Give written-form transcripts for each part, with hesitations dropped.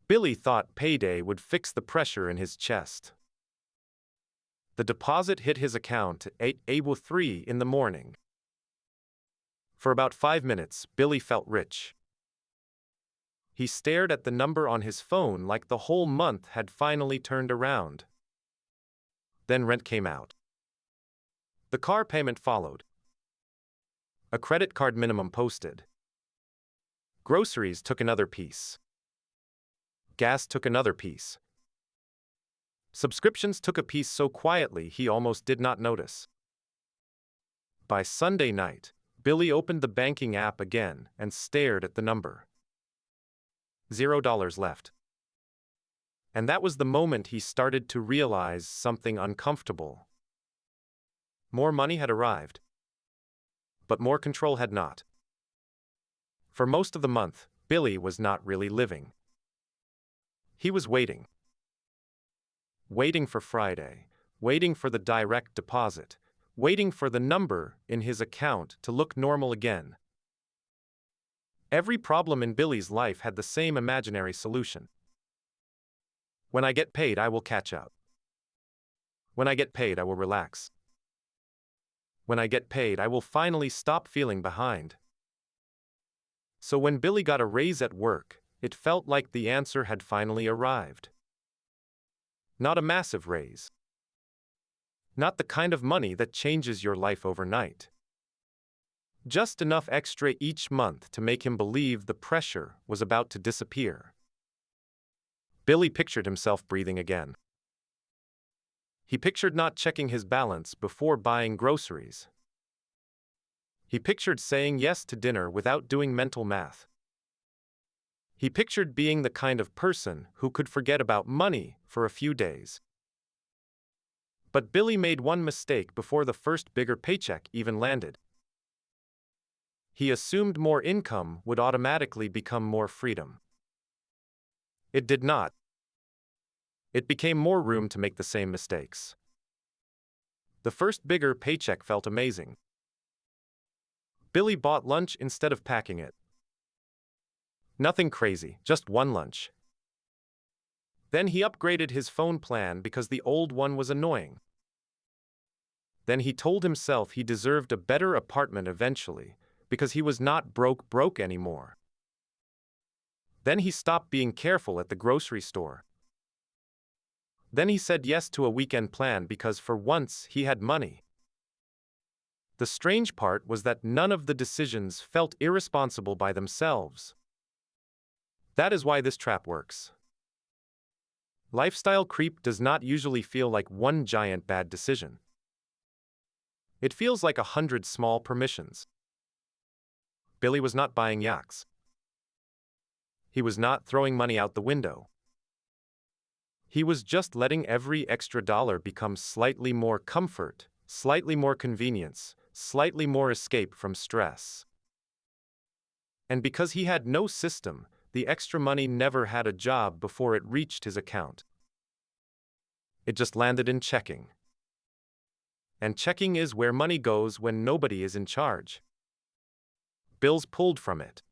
Billy thought payday would fix the pressure in his chest. The deposit hit his account at 8:03 in the morning. For about 5 minutes, Billy felt rich. He stared at the number on his phone like the whole month had finally turned around. Then rent came out. The car payment followed. A credit card minimum posted. Groceries took another piece. Gas took another piece. Subscriptions took a piece so quietly he almost did not notice. By Sunday night, Billy opened the banking app again and stared at the number. $0 left. And that was the moment he started to realize something uncomfortable. More money had arrived, but more control had not. For most of the month, Billy was not really living. He was waiting. Waiting for Friday, waiting for the direct deposit, waiting for the number in his account to look normal again. Every problem in Billy's life had the same imaginary solution. When I get paid, I will catch up. When I get paid, I will relax. When I get paid, I will finally stop feeling behind. So when Billy got a raise at work, it felt like the answer had finally arrived. Not a massive raise. Not the kind of money that changes your life overnight. Just enough extra each month to make him believe the pressure was about to disappear. Billy pictured himself breathing again. He pictured not checking his balance before buying groceries. He pictured saying yes to dinner without doing mental math. He pictured being the kind of person who could forget about money for a few days. But Billy made one mistake before the first bigger paycheck even landed. He assumed more income would automatically become more freedom. It did not. It became more room to make the same mistakes. The first bigger paycheck felt amazing. Billy bought lunch instead of packing it. Nothing crazy, just one lunch. Then he upgraded his phone plan because the old one was annoying. Then he told himself he deserved a better apartment eventually, because he was not broke anymore. Then he stopped being careful at the grocery store. Then he said yes to a weekend plan because for once he had money. The strange part was that none of the decisions felt irresponsible by themselves. That is why this trap works. Lifestyle creep does not usually feel like one giant bad decision. It feels like 100 small permissions. Billy was not buying yachts. He was not throwing money out the window. He was just letting every extra dollar become slightly more comfort, slightly more convenience, slightly more escape from stress. And because he had no system, the extra money never had a job before it reached his account. It just landed in checking. And checking is where money goes when nobody is in charge. Bills pulled from it.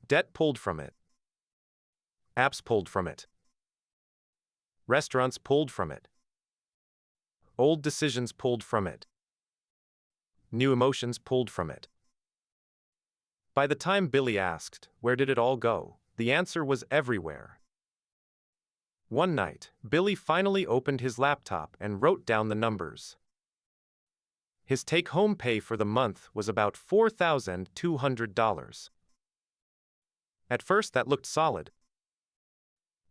Debt pulled from it. Apps pulled from it. Restaurants pulled from it. Old decisions pulled from it. New emotions pulled from it. By the time Billy asked, "Where did it all go?" the answer was everywhere. One night, Billy finally opened his laptop and wrote down the numbers. His take-home pay for the month was about $4,200. At first that looked solid.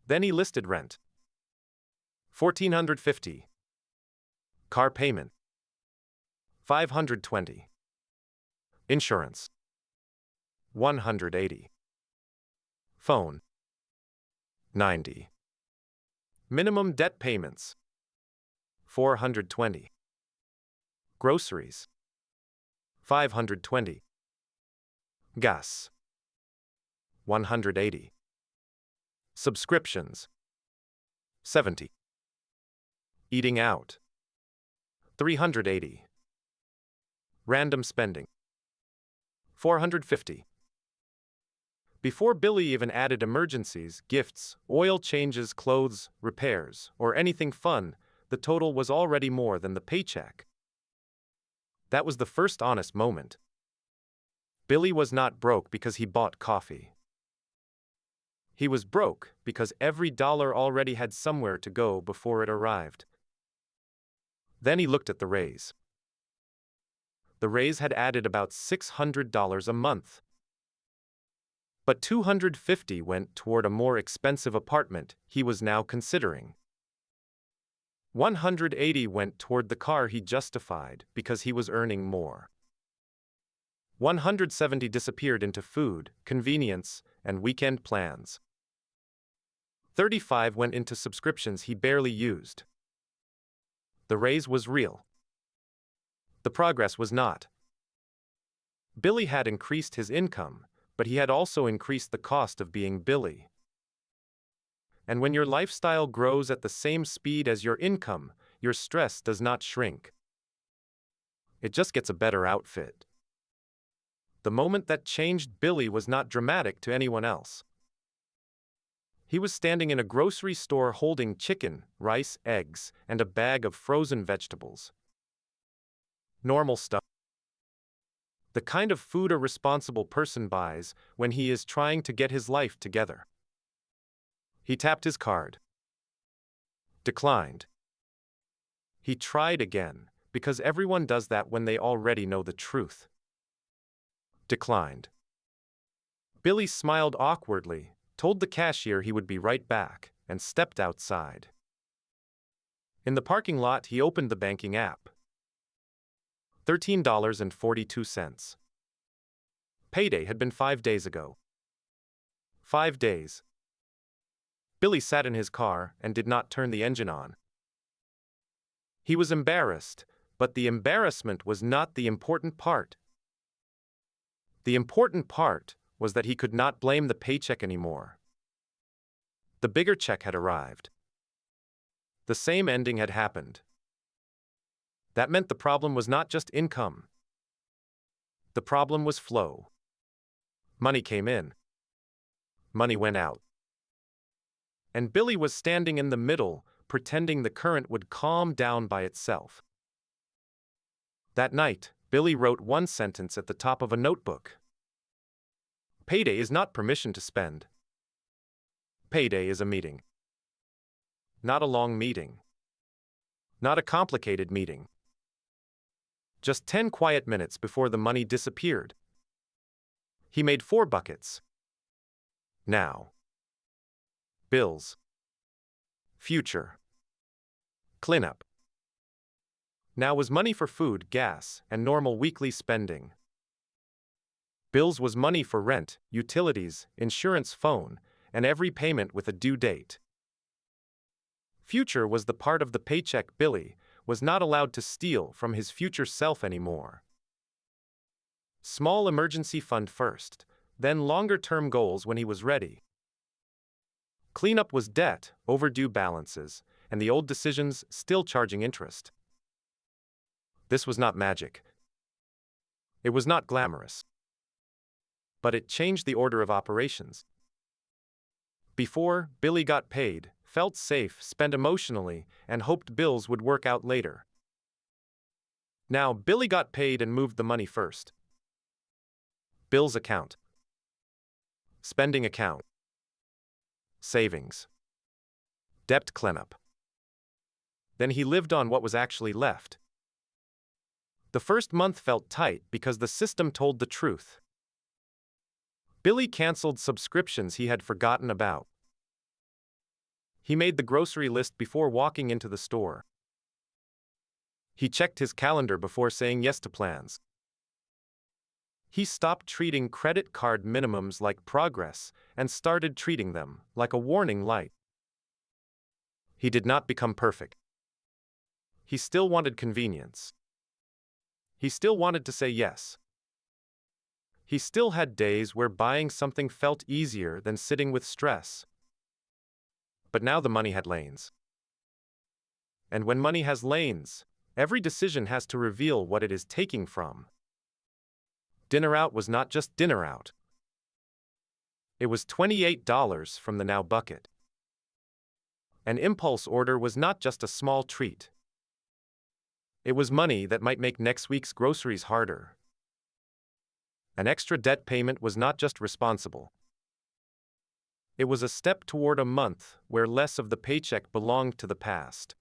Then he listed rent. $1,450. Car payment. $520. Insurance. $180. Phone. $90. Minimum debt payments. $420. Groceries. $520. Gas. $180. Subscriptions. $70. Eating out. $380. Random spending. $450. Before Billy even added emergencies, gifts, oil changes, clothes, repairs, or anything fun, the total was already more than the paycheck. That was the first honest moment. Billy was not broke because he bought coffee. He was broke because every dollar already had somewhere to go before it arrived. Then he looked at the raise. The raise had added about $600 a month. But $250 went toward a more expensive apartment he was now considering. $180 went toward the car he justified because he was earning more. $170 disappeared into food, convenience, and weekend plans. $35 went into subscriptions he barely used. The raise was real. The progress was not. Billy had increased his income, but he had also increased the cost of being Billy. And when your lifestyle grows at the same speed as your income, your stress does not shrink. It just gets a better outfit. The moment that changed Billy was not dramatic to anyone else. He was standing in a grocery store holding chicken, rice, eggs, and a bag of frozen vegetables. Normal stuff. The kind of food a responsible person buys when he is trying to get his life together. He tapped his card. Declined. He tried again, because everyone does that when they already know the truth. Declined. Billy smiled awkwardly, told the cashier he would be right back, and stepped outside. In the parking lot, he opened the banking app. $13.42. Payday had been 5 days ago. 5 days. Billy sat in his car and did not turn the engine on. He was embarrassed, but the embarrassment was not the important part. The important part was that he could not blame the paycheck anymore. The bigger check had arrived. The same ending had happened. That meant the problem was not just income. The problem was flow. Money came in. Money went out. And Billy was standing in the middle, pretending the current would calm down by itself. That night, Billy wrote one sentence at the top of a notebook. Payday is not permission to spend. Payday is a meeting. Not a long meeting. Not a complicated meeting. Just 10 quiet minutes before the money disappeared. He made 4 buckets. Now. Bills. Future. Cleanup. Now was money for food, gas, and normal weekly spending. Bills was money for rent, utilities, insurance, phone, and every payment with a due date. Future was the part of the paycheck Billy was not allowed to steal from his future self anymore. Small emergency fund first, then longer-term goals when he was ready. Cleanup was debt, overdue balances, and the old decisions still charging interest. This was not magic. It was not glamorous. But it changed the order of operations. Before, Billy got paid, felt safe, spent emotionally, and hoped bills would work out later. Now, Billy got paid and moved the money first. Bills account. Spending account. Savings. Debt cleanup. Then he lived on what was actually left. The first month felt tight because the system told the truth. Billy canceled subscriptions he had forgotten about. He made the grocery list before walking into the store. He checked his calendar before saying yes to plans. He stopped treating credit card minimums like progress and started treating them like a warning light. He did not become perfect. He still wanted convenience. He still wanted to say yes. He still had days where buying something felt easier than sitting with stress. But now the money had lanes. And when money has lanes, every decision has to reveal what it is taking from. Dinner out was not just dinner out. It was $28 from the Now bucket. An impulse order was not just a small treat. It was money that might make next week's groceries harder. An extra debt payment was not just responsible. It was a step toward a month where less of the paycheck belonged to the past.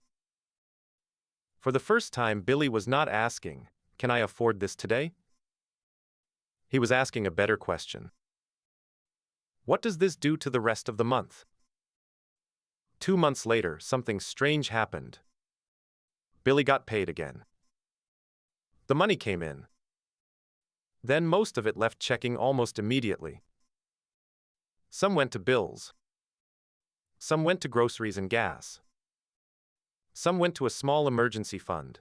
For the first time, Billy was not asking, "Can I afford this today?" He was asking a better question. What does this do to the rest of the month? 2 months later, something strange happened. Billy got paid again. The money came in. Then most of it left checking almost immediately. Some went to bills. Some went to groceries and gas. Some went to a small emergency fund.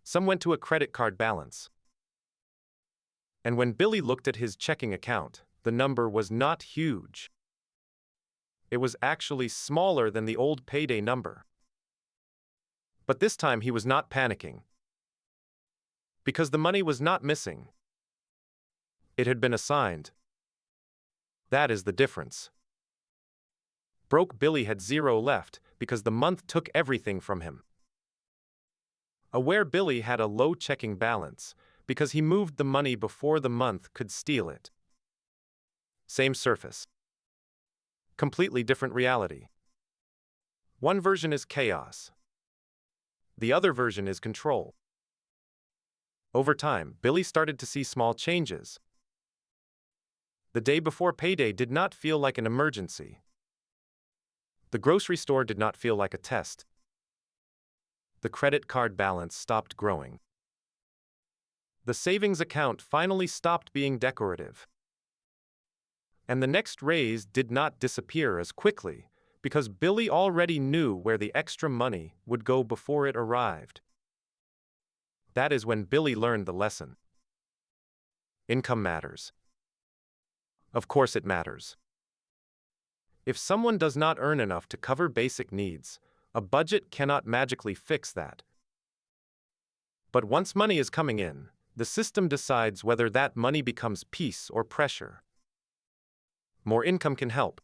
Some went to a credit card balance. And when Billy looked at his checking account, the number was not huge. It was actually smaller than the old payday number. But this time he was not panicking. Because the money was not missing. It had been assigned. That is the difference. Broke Billy had zero left because the month took everything from him. Aware Billy had a low checking balance because he moved the money before the month could steal it. Same surface. Completely different reality. One version is chaos. The other version is control. Over time, Billy started to see small changes. The day before payday did not feel like an emergency. The grocery store did not feel like a test. The credit card balance stopped growing. The savings account finally stopped being decorative. And the next raise did not disappear as quickly because Billy already knew where the extra money would go before it arrived. That is when Billy learned the lesson. Income matters. Of course it matters. If someone does not earn enough to cover basic needs, a budget cannot magically fix that. But once money is coming in, the system decides whether that money becomes peace or pressure. More income can help.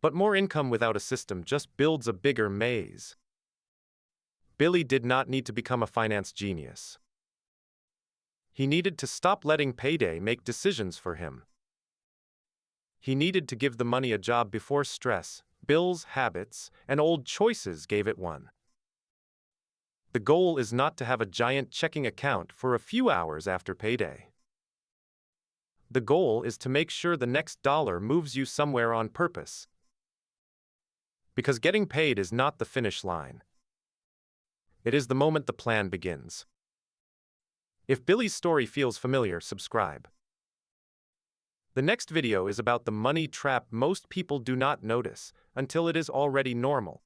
But more income without a system just builds a bigger maze. Billy did not need to become a finance genius. He needed to stop letting payday make decisions for him. He needed to give the money a job before stress, bills, habits, and old choices gave it one. The goal is not to have a giant checking account for a few hours after payday. The goal is to make sure the next dollar moves you somewhere on purpose. Because getting paid is not the finish line. It is the moment the plan begins. If Billy's story feels familiar, subscribe. The next video is about the money trap most people do not notice until it is already normal.